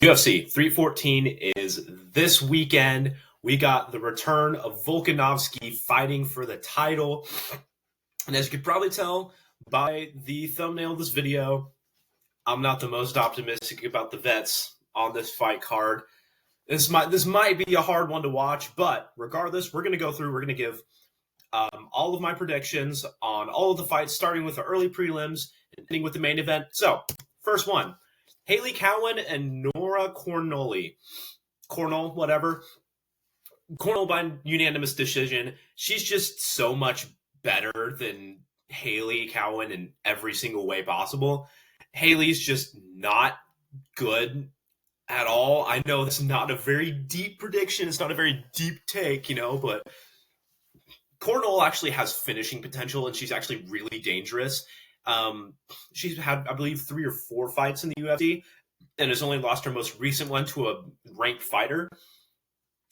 UFC 314 is this weekend. We got the return of Volkanovski fighting for the title. And as you could probably tell by the thumbnail of this video, I'm not the most optimistic about the vets on this fight card. This might be a hard one to watch, but regardless, we're going to give all of my predictions on all of the fights, starting with the early prelims and ending with the main event. So, first one, Haley Cowan and Nora Cornoli. Cornell by unanimous decision. She's just so much better than Haley Cowan in every single way possible. Haley's just not good at all. I know that's not a very deep prediction. It's not a very deep take, but Cornell actually has finishing potential, and she's actually really dangerous. She's had, I believe, 3 or 4 fights in the UFC and has only lost her most recent one to a ranked fighter.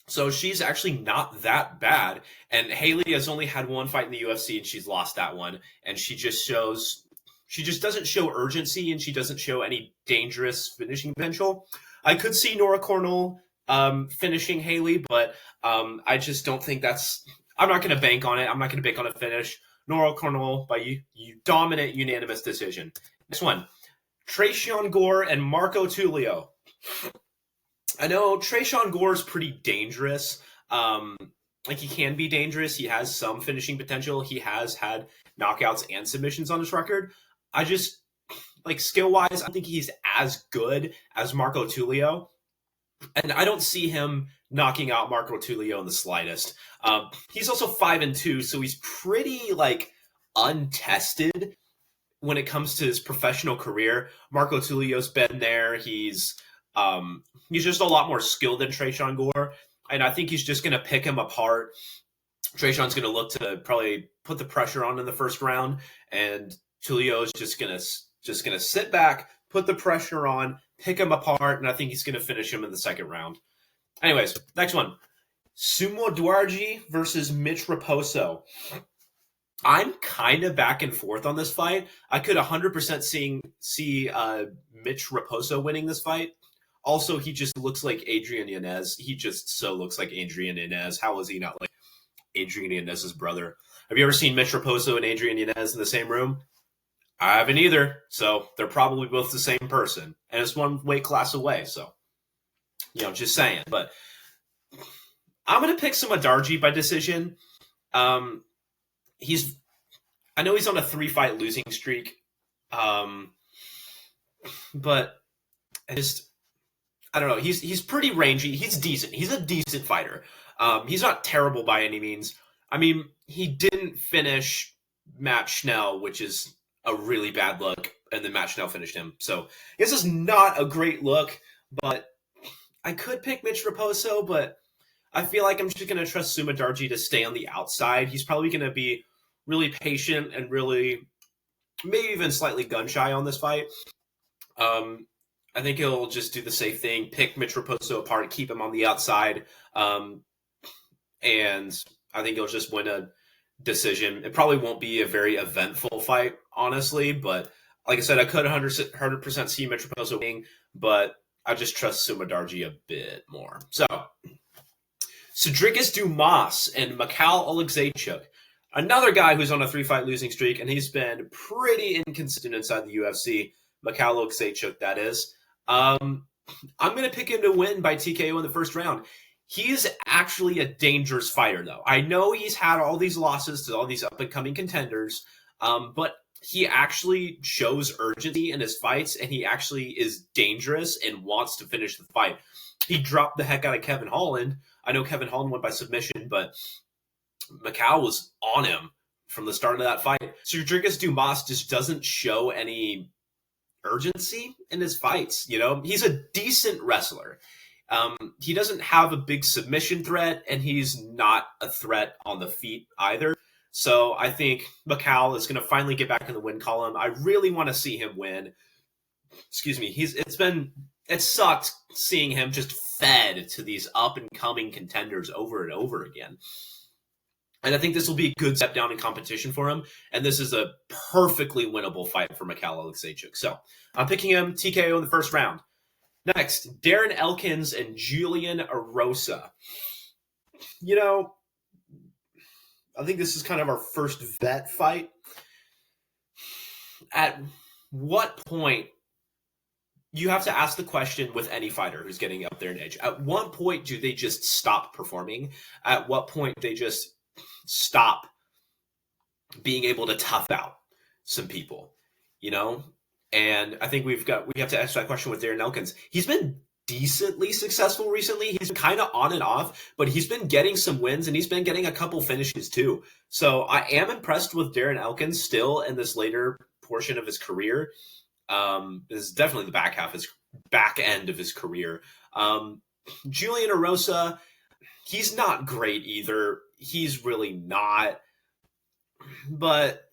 So she's actually not that bad. And Haley has only had 1 fight in the UFC, and she's lost that one. And she just doesn't show urgency, and she doesn't show any dangerous finishing potential. I could see Nora Cornell finishing Haley, but I just don't think I'm not going to bank on it. I'm not going to bank on a finish. Nora Cornell by you dominant unanimous decision. Next one, Tresean Gore and Marco Tulio. I know Tresean Gore is pretty dangerous. He can be dangerous. He has some finishing potential. He has had knockouts and submissions on his record. I just, skill-wise, I think he's as good as Marco Tulio. And I don't see him knocking out Marco Tulio in the slightest. He's also 5-2, so he's pretty, untested when it comes to his professional career. Marco Tulio's been there. He's just a lot more skilled than Tresean Gore, and I think he's just going to pick him apart. Tresean's going to look to probably put the pressure on in the first round, and Tulio's just going to sit back, put the pressure on, pick him apart, and I think he's going to finish him in the second round. Anyways, next one. Sumo Dwarji versus Mitch Raposo. I'm kind of back and forth on this fight. I could 100% see Mitch Raposo winning this fight. Also, he just looks like Adrian Yanez. He just so looks like Adrian Yanez. How is he not like Adrian Yanez's brother? Have you ever seen Mitch Raposo and Adrian Yanez in the same room? I haven't either. So they're probably both the same person. And it's 1 weight class away. So, just saying. But I'm going to pick Sumo Dwarji by decision. I know he's on a 3-fight losing streak. But I don't know. He's pretty rangy. He's decent. He's a decent fighter. He's not terrible by any means. I mean, he didn't finish Matt Schnell, which is a really bad look, and then Matt Schnell finished him. So this is not a great look, but I could pick Mitch Raposo, but I feel like I'm just going to trust Sumo Dwarji to stay on the outside. He's probably going to be really patient and really maybe even slightly gun-shy on this fight. I think he'll just do the safe thing, pick Mitch Raposo apart, keep him on the outside, and I think he'll just win a decision. It probably won't be a very eventful fight, honestly, but like I said, I could 100% see Mitch Raposo winning, but I just trust Sumo Dwarji a bit more. So, Cedric Dumas and Mikhail Oleksiejczuk. Another guy who's on a 3-fight losing streak, and he's been pretty inconsistent inside the UFC. Mikhail Oleksiejczuk, that is. I'm going to pick him to win by TKO in the first round. He's actually a dangerous fighter, though. I know he's had all these losses to all these up-and-coming contenders, but he actually shows urgency in his fights, and he actually is dangerous and wants to finish the fight. He dropped the heck out of Kevin Holland. I know Kevin Holland won by submission, but Mikhail was on him from the start of that fight. Cedric Dumas just doesn't show any urgency in his fights. He's a decent wrestler. He doesn't have a big submission threat, and he's not a threat on the feet either. So I think Mikhail is going to finally get back in the win column. I really want to see him win. Excuse me. It sucked seeing him just fed to these up-and-coming contenders over and over again. And I think this will be a good step down in competition for him. And this is a perfectly winnable fight for Mikhail Oleksiejczuk. So I'm picking him TKO in the first round. Next, Darren Elkins and Julian Erosa. You know, I think this is kind of our first vet fight. At what point, you have to ask the question with any fighter who's getting up there in age. At what point do they just stop performing? At what point they just stop being able to tough out some people, you know? And I think we have to answer that question with Darren Elkins. He's been decently successful recently. He's kind of on and off, but he's been getting some wins and he's been getting a couple finishes too. So I am impressed with Darren Elkins still in this later portion of his career. This is definitely the back end of his career. Julian Erosa, he's not great either. He's really not, but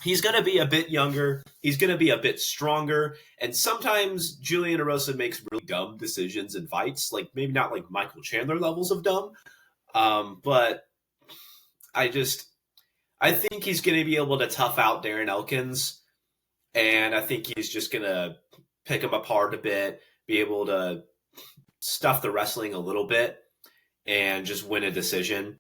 he's going to be a bit younger. He's going to be a bit stronger. And sometimes Julian Erosa makes really dumb decisions in fights, like maybe not like Michael Chandler levels of dumb. But I think he's going to be able to tough out Darren Elkins. And I think he's just going to pick him apart a bit, be able to stuff the wrestling a little bit, and just win a decision.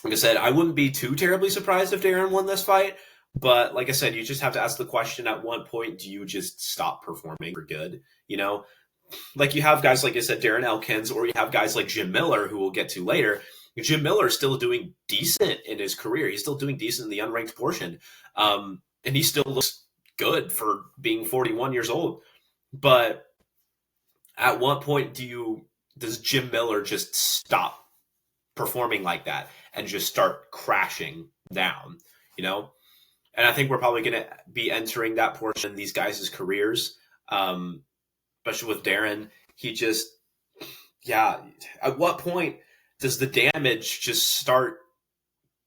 Like I said, I wouldn't be too terribly surprised if Darren won this fight. But like I said, you just have to ask the question, at what point do you just stop performing for good? You know, like you have guys, like I said, Darren Elkins, or you have guys like Jim Miller, who we'll get to later. Jim Miller is still doing decent in his career. He's still doing decent in the unranked portion. And he still looks good for being 41 years old. But at what point does Jim Miller just stop performing like that and just start crashing down, you know? And I think we're probably going to be entering that portion in these guys' careers, especially with Darren. At what point does the damage just start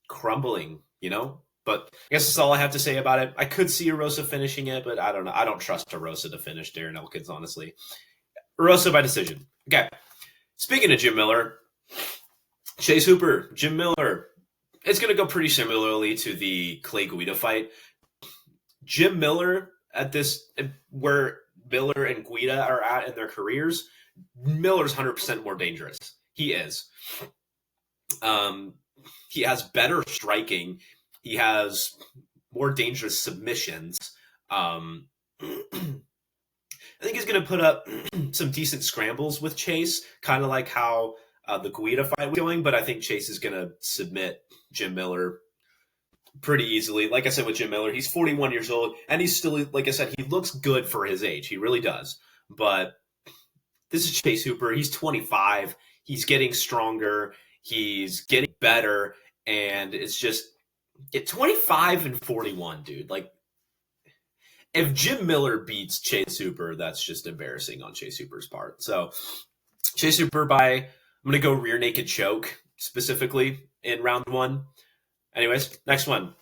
crumbling, you know? But I guess that's all I have to say about it. I could see Erosa finishing it, but I don't know. I don't trust Erosa to finish Darren Elkins, honestly. Erosa by decision. Okay. Speaking of Jim Miller, Chase Hooper, Jim Miller. It's going to go pretty similarly to the Clay Guida fight. Jim Miller, where Miller and Guida are at in their careers, Miller's 100% more dangerous. He is. He has better striking. He has more dangerous submissions. I think he's going to put up some decent scrambles with Chase, kind of like how the Guida fight was going, but I think Chase is going to submit Jim Miller pretty easily. Like I said with Jim Miller, he's 41 years old, and he's still, like I said, he looks good for his age. He really does. But this is Chase Hooper. He's 25. He's getting stronger. He's getting better, and it's just at 25 and 41, dude. Like, if Jim Miller beats Chase Hooper, that's just embarrassing on Chase Hooper's part. So, Chase Hooper I'm going to go rear naked choke, specifically, in round one. Anyways, next one.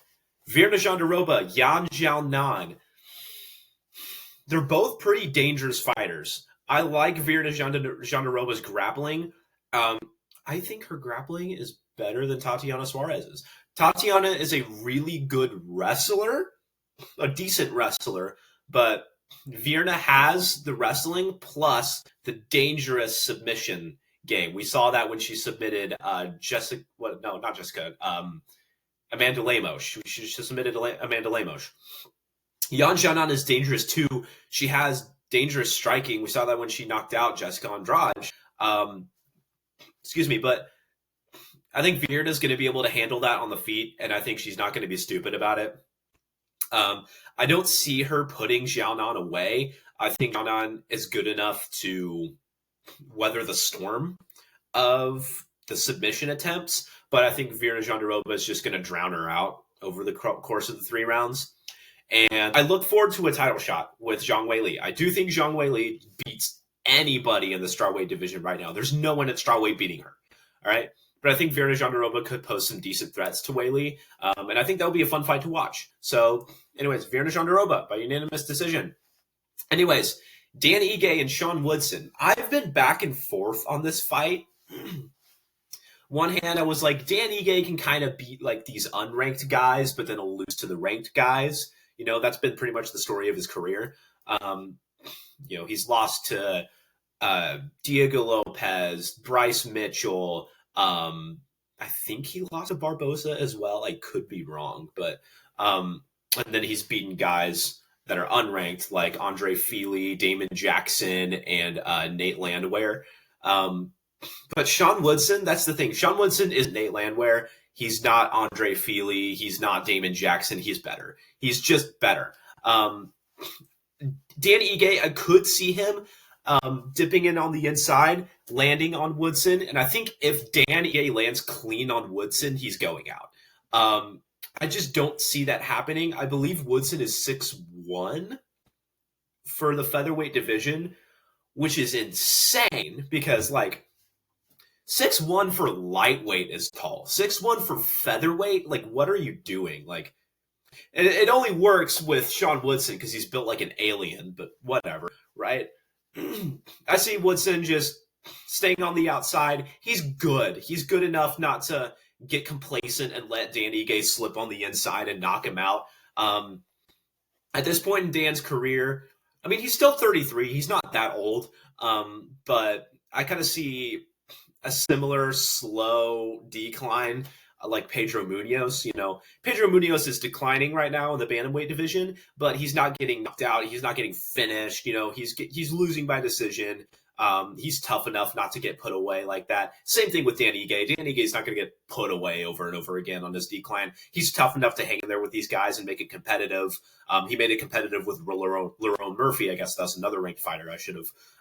Virna Jandiroba, Yan Xiaonan. They're both pretty dangerous fighters. I like Virna Jandiroba's grappling. I think her grappling is better than Tatiana Suarez's. Tatiana is a really good wrestler, a decent wrestler, but Virna has the wrestling plus the dangerous submission game. We saw that when she submitted Amanda Lemos. She submitted Amanda Lemos. Yan Xiaonan is dangerous too. She has dangerous striking. We saw that when she knocked out Jessica Andrade. But I think Virna's going to be able to handle that on the feet, and I think she's not going to be stupid about it. I don't see her putting Xiaonan away. I think Xiaonan is good enough to weather the storm of the submission attempts, but I think Virna Jandiroba is just going to drown her out over the course of the 3 rounds. And I look forward to a title shot with Zhang Weili. I do think Zhang Weili beats anybody in the strawweight division right now. There's no one at strawweight beating her. All right. But I think Virna Jandiroba could pose some decent threats to Weili. And I think that would be a fun fight to watch. So anyways, Virna Jandiroba by unanimous decision. Anyways, Dan Ige and Sean Woodson. I've been back and forth on this fight. One hand, I was like, Dan Ige can kind of beat like these unranked guys, but then he'll lose to the ranked guys. You know, that's been pretty much the story of his career. he's lost to Diego Lopez, Bryce Mitchell. I think he lost to Barbosa as well. I could be wrong, but and then he's beaten guys that are unranked like Andre Feely, Damon Jackson, and Nate Landwehr. But Sean Woodson, that's the thing. Sean Woodson is Nate Landwehr. He's not Andre Feely. He's not Damon Jackson. He's better. He's just better. Dan Ige, I could see him dipping in on the inside, landing on Woodson. And I think if Dan Ige lands clean on Woodson, he's going out. I just don't see that happening. I believe Woodson is 6'1" for the featherweight division, which is insane because, like, 6'1" for lightweight is tall. 6'1" for featherweight, like, what are you doing? Like, it only works with Sean Woodson because he's built like an alien, but whatever, right? I see Woodson just staying on the outside. He's good. He's good enough not to get complacent and let Dan Ige slip on the inside and knock him out. At this point in Dan's career, I mean, he's still 33. He's not that old, but I kind of see a similar slow decline like Pedro Munoz. Pedro Munoz is declining right now in the bantamweight division, but he's not getting knocked out. He's not getting finished. He's losing by decision. He's tough enough not to get put away like that. Same thing with Dan Ige. Dan Ige is not going to get put away over and over again on this decline. He's tough enough to hang in there with these guys and make it competitive. He made it competitive with Lerone Murphy. I guess that's another ranked fighter I should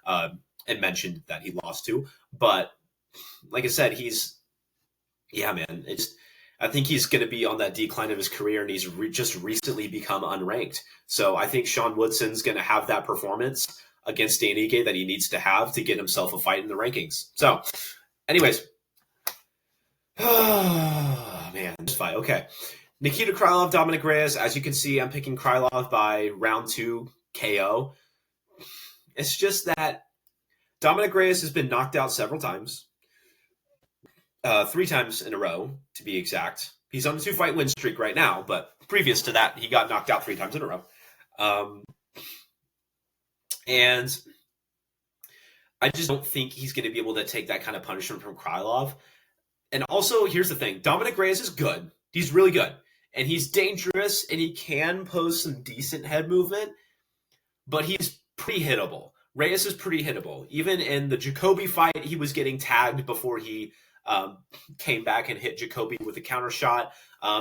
have mentioned that he lost to. But like I said, I think he's going to be on that decline of his career, and he's just recently become unranked. So I think Sean Woodson's going to have that performance against Dan Ige that he needs to have to get himself a fight in the rankings. So, anyways. Oh, man, this fight. Okay. Nikita Krylov, Dominic Reyes. As you can see, I'm picking Krylov by round 2 KO. It's just that Dominic Reyes has been knocked out several times. 3 times in a row, to be exact. He's on a 2-fight win streak right now, but previous to that, he got knocked out 3 times in a row. And I just don't think he's going to be able to take that kind of punishment from Krylov. And also, here's the thing. Dominic Reyes is good. He's really good. And he's dangerous, and he can pose some decent head movement, but he's pretty hittable. Reyes is pretty hittable. Even in the Jacoby fight, he was getting tagged before he came back and hit Jacoby with a counter shot.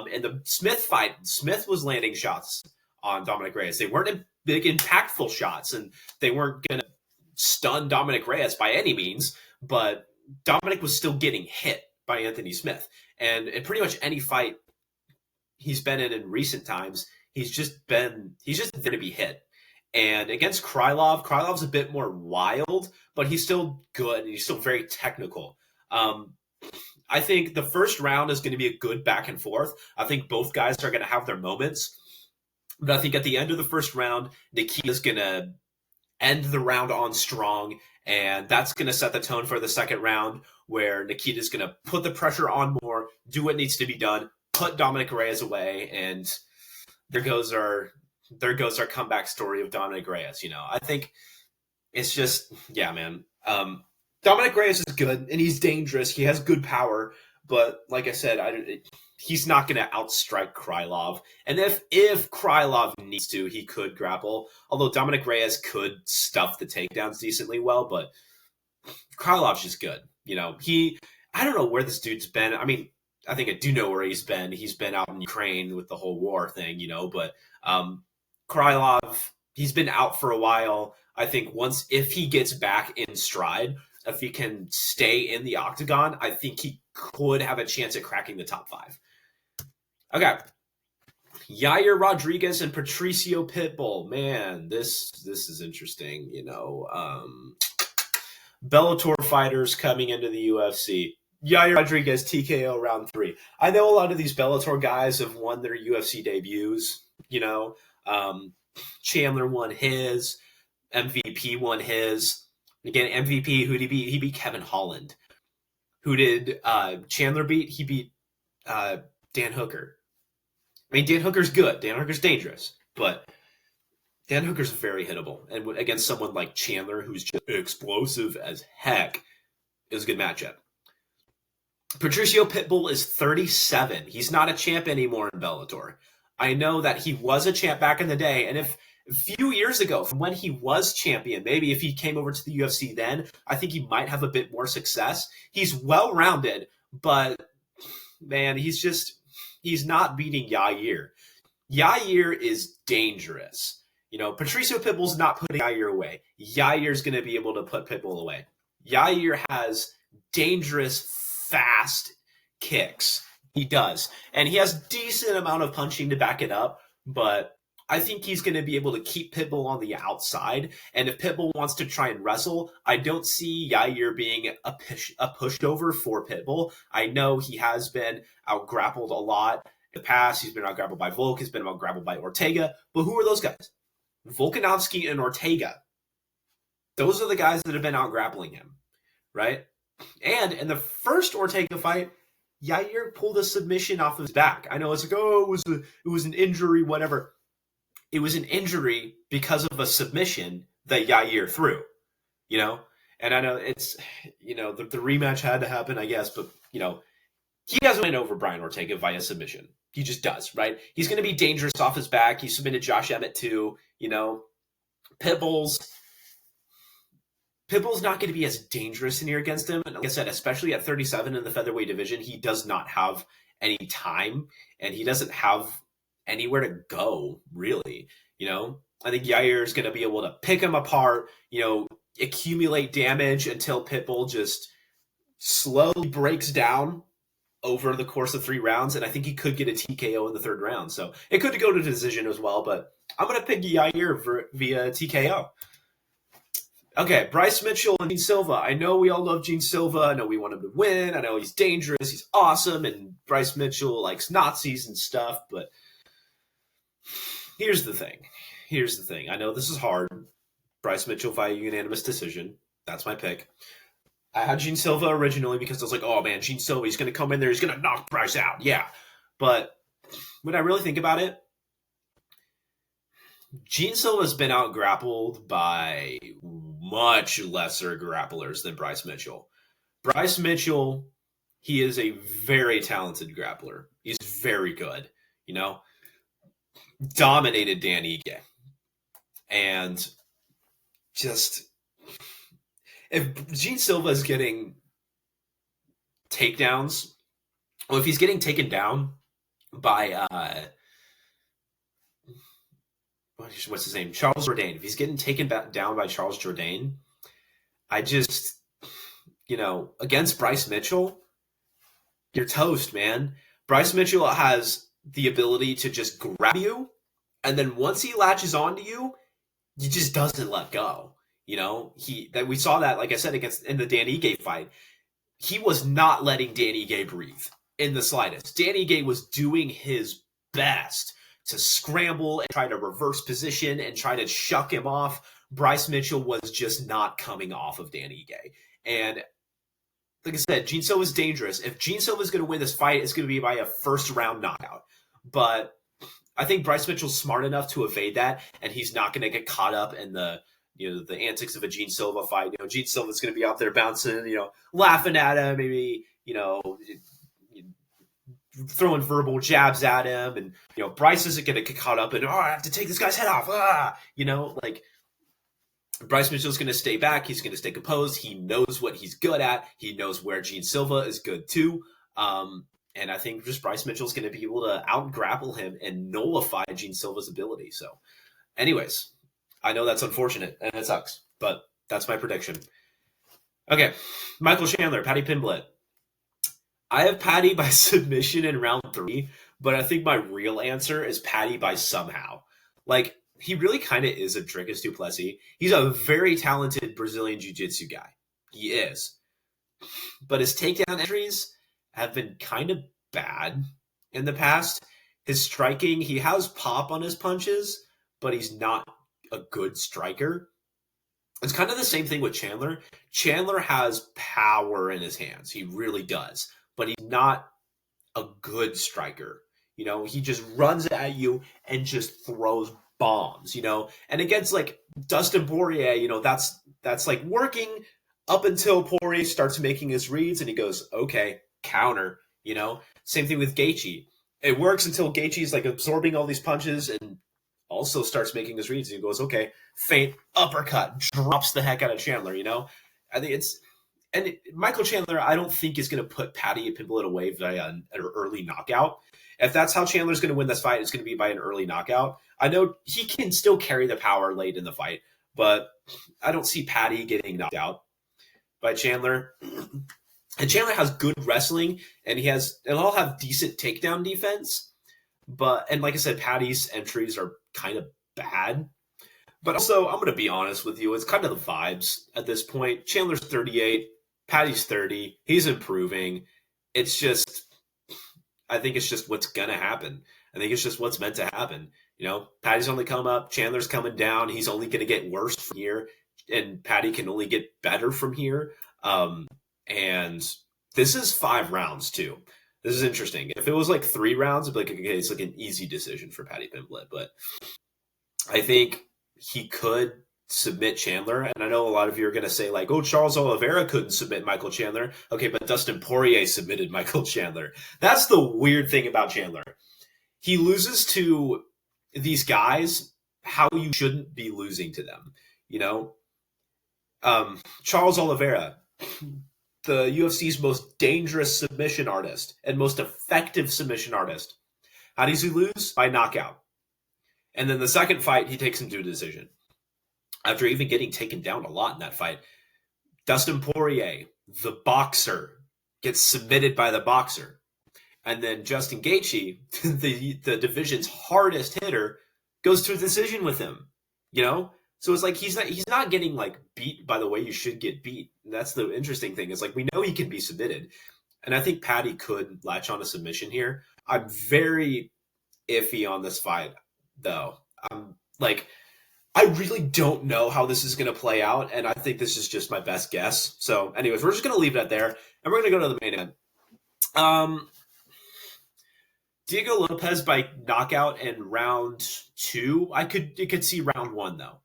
In the Smith fight, Smith was landing shots on Dominic Reyes. They weren't big, impactful shots, and they weren't going to stun Dominic Reyes by any means, but Dominic was still getting hit by Anthony Smith. And in pretty much any fight he's been in recent times, he's just there to be hit. And against Krylov's a bit more wild, but he's still good, and he's still very technical. I think the first round is going to be a good back and forth. I think both guys are going to have their moments. But I think at the end of the first round, Nikita's going to end the round on strong, and that's going to set the tone for the second round, where Nikita's going to put the pressure on more, do what needs to be done, put Dominic Reyes away, and there goes our comeback story of Dominic Reyes. I think it's just, yeah, man. Dominic Reyes is good, and he's dangerous. He has good power, but like I said, he's not going to outstrike Krylov. And if Krylov needs to, he could grapple. Although Dominic Reyes could stuff the takedowns decently well, but Krylov's just good. I don't know where this dude's been. I mean, I think I do know where he's been. He's been out in Ukraine with the whole war thing, but Krylov, he's been out for a while. I think if he gets back in stride, if he can stay in the octagon, I think he could have a chance at cracking the top 5. Okay. Yair Rodriguez and Patricio Pitbull. Man, this is interesting. Bellator fighters coming into the UFC. Yair Rodriguez, TKO round 3. I know a lot of these Bellator guys have won their UFC debuts. Chandler won his. MVP won his. Again, MVP, who did he beat? He beat Kevin Holland. Who did Chandler beat? He beat Dan Hooker. I mean, Dan Hooker's good. Dan Hooker's dangerous. But Dan Hooker's very hittable, and against someone like Chandler, who's just explosive as heck, is a good matchup. Patricio Pitbull is 37. He's not a champ anymore in Bellator. I know that he was a champ back in the day, and if a few years ago, from when he was champion, maybe if he came over to the UFC then, I think he might have a bit more success. He's well-rounded, but man, he's not beating Yair. Yair is dangerous. Patricio Pitbull's not putting Yair away. Yair's going to be able to put Pitbull away. Yair has dangerous, fast kicks. He does. And he has decent amount of punching to back it up, but I think he's going to be able to keep Pitbull on the outside. And if Pitbull wants to try and wrestle, I don't see Yair being a pushover for Pitbull. I know he has been out-grappled a lot in the past. He's been out-grappled by Volk. He's been out-grappled by Ortega. But who are those guys? Volkanovski and Ortega. Those are the guys that have been out-grappling him, right? And in the first Ortega fight, Yair pulled a submission off his back. I know it's like, oh, it was an injury, whatever. It was an injury because of a submission that Yair threw, And I know it's, the rematch had to happen, I guess, but, he doesn't win over Brian Ortega via submission. He just does, right? He's going to be dangerous off his back. He submitted Josh Emmett too, Pitbull's not going to be as dangerous in here against him. And like I said, especially at 37 in the featherweight division, he does not have any time, and he doesn't have anywhere to go, really. I think Yair is going to be able to pick him apart, accumulate damage until Pitbull just slowly breaks down over the course of 3 rounds, and I think he could get a TKO in the 3rd round. So it could go to decision as well, but I'm going to pick Yair via TKO. Okay, Bryce Mitchell and Gene Silva. I know we all love Gene Silva. I know we want him to win. I know he's dangerous. He's awesome, and Bryce Mitchell likes Nazis and stuff, but here's the thing. I know this is hard. Bryce Mitchell via unanimous decision. That's my pick. I had Gene Silva originally because I was like, oh man, Gene Silva, he's going to come in there, he's going to knock Bryce out. Yeah. But when I really think about it, Gene Silva's been out grappled by much lesser grapplers than Bryce Mitchell. Bryce Mitchell, he is a very talented grappler. He's very good, dominated Dan Ige. And just, if Gene Silva is getting takedowns, or if he's getting taken down by, what's his name? Charles Jourdain. If he's getting taken down by Charles Jourdain, I just, against Bryce Mitchell, you're toast, man. Bryce Mitchell has the ability to just grab you, and then once he latches onto you, he just doesn't let go. We saw that, like I said, in the Dan Ige fight. He was not letting Dan Ige breathe in the slightest. Dan Ige was doing his best to scramble and try to reverse position and try to shuck him off. Bryce Mitchell was just not coming off of Dan Ige. And like I said, Gene Silva is dangerous. If Gene Silva is going to win this fight, it's going to be by a 1st round knockout. But I think Bryce Mitchell's smart enough to evade that, and he's not going to get caught up in the antics of a Gene Silva fight. Gene Silva's going to be out there bouncing, laughing at him, maybe, throwing verbal jabs at him, and Bryce isn't going to get caught up in, I have to take this guy's head off. Bryce Mitchell's going to stay back. He's going to stay composed. He knows what he's good at. He knows where Gene Silva is good too. And I think just Bryce Mitchell's going to be able to out-grapple him and nullify Gene Silva's ability. So, anyways, I know that's unfortunate and it sucks, but that's my prediction. Okay, Michael Chandler, Paddy Pimblett. I have Paddy by submission in round 3, but I think my real answer is Paddy by somehow. He really kind of is a Dricus du Plessis. He's a very talented Brazilian Jiu-Jitsu guy. He is. But his takedown entries have been kind of bad in the past. His striking, he has pop on his punches, but he's not a good striker. It's kind of the same thing with Chandler. Chandler has power in his hands. He really does. But he's not a good striker. He just runs at you and just throws bombs, and against like Dustin Poirier, that's like working up until Poirier starts making his reads and he goes, okay, counter, same thing with Gaethje. It works until Gaethje's like absorbing all these punches and also starts making his reads and he goes, okay, feint, uppercut, drops the heck out of Chandler, I think Michael Chandler, I don't think is going to put Paddy Pimblett away via an early knockout. If that's how Chandler's going to win this fight, it's going to be by an early knockout. I know he can still carry the power late in the fight, but I don't see Paddy getting knocked out by Chandler. And Chandler has good wrestling, and he'll have decent takedown defense. And like I said, Paddy's entries are kind of bad. But also, I'm going to be honest with you, it's kind of the vibes at this point. Chandler's 38, Paddy's 30. He's improving. I think it's just what's going to happen. I think it's just what's meant to happen. Paddy's only come up, Chandler's coming down. He's only going to get worse from here, and Paddy can only get better from here. And this is 5 rounds, too. This is interesting. If it was like 3 rounds, it'd be like, okay, it's like an easy decision for Paddy Pimblett. But I think he could submit Chandler. And I know a lot of you are going to say like, oh, Charles Oliveira couldn't submit Michael Chandler. Okay, but Dustin Poirier submitted Michael Chandler. That's the weird thing about Chandler. He loses to these guys how you shouldn't be losing to them. Charles Oliveira, the UFC's most dangerous submission artist and most effective submission artist. How does he lose? By knockout. And then the second fight, he takes him to a decision. After even getting taken down a lot in that fight, Dustin Poirier, the boxer, gets submitted by the boxer. And then Justin Gaethje, the division's hardest hitter, goes to a decision with him. So it's like he's not getting like beat by the way you should get beat. And that's the interesting thing. Is like we know he can be submitted. And I think Paddy could latch on a submission here. I'm very iffy on this fight, though. I really don't know how this is going to play out, and I think this is just my best guess. So, anyways, we're just going to leave it at there, and we're going to go to the main event. Diego Lopez by knockout in round 2. You could see round 1, though.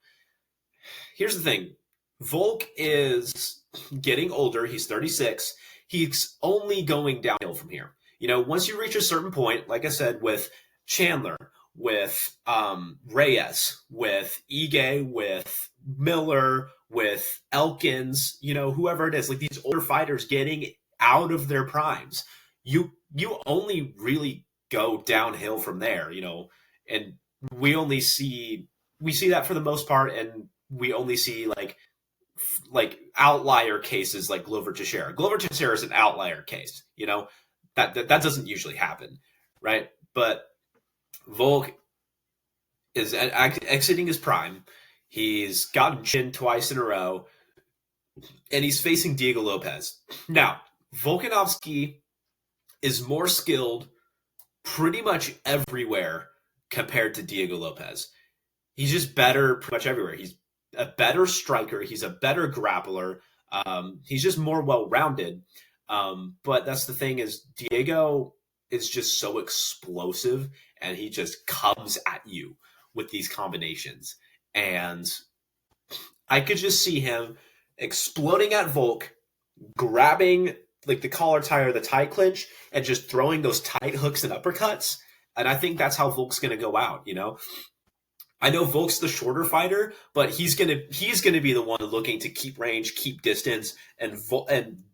Here's the thing. Volk is getting older. He's 36. He's only going downhill from here. Once you reach a certain point, like I said, with Chandler, with Reyes, with Ige, with Miller, with Elkins, whoever it is, like these older fighters getting out of their primes, you only really go downhill from there, and we see that for the most part, and we only see like outlier cases like Glover Teixeira. Glover Teixeira is an outlier case, that doesn't usually happen, right? But Volk is exiting his prime. He's gotten chin twice in a row, and he's facing Diego Lopez. Now, Volkanovski is more skilled pretty much everywhere compared to Diego Lopez. He's just better pretty much everywhere. He's a better striker. He's a better grappler. He's just more well-rounded. But that's the thing is Diego is just so explosive, and he just comes at you with these combinations. And I could just see him exploding at Volk, grabbing like the collar tie or the tie clinch, and just throwing those tight hooks and uppercuts. And I think that's how Volk's going to go out, I know Volk's the shorter fighter, but he's gonna be the one looking to keep range, keep distance, and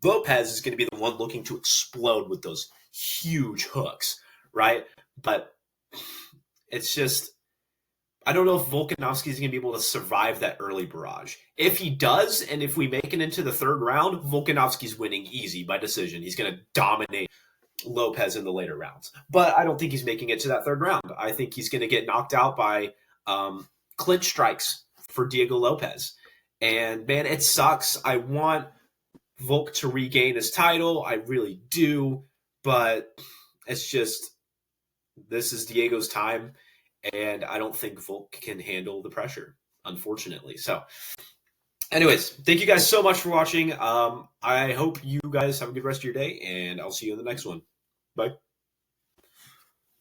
Lopez is gonna be the one looking to explode with those huge hooks, right? But it's just I don't know if Volkanovski is gonna be able to survive that early barrage. If he does, and if we make it into the 3rd round, Volkanovski's winning easy by decision. He's gonna dominate Lopez in the later rounds, but I don't think he's making it to that 3rd round. I think he's gonna get knocked out by clinch strikes for Diego Lopez. And man, it sucks. I want Volk to regain his title. I really do. But it's just, this is Diego's time. And I don't think Volk can handle the pressure, unfortunately. So anyways, thank you guys so much for watching. I hope you guys have a good rest of your day, and I'll see you in the next one. Bye.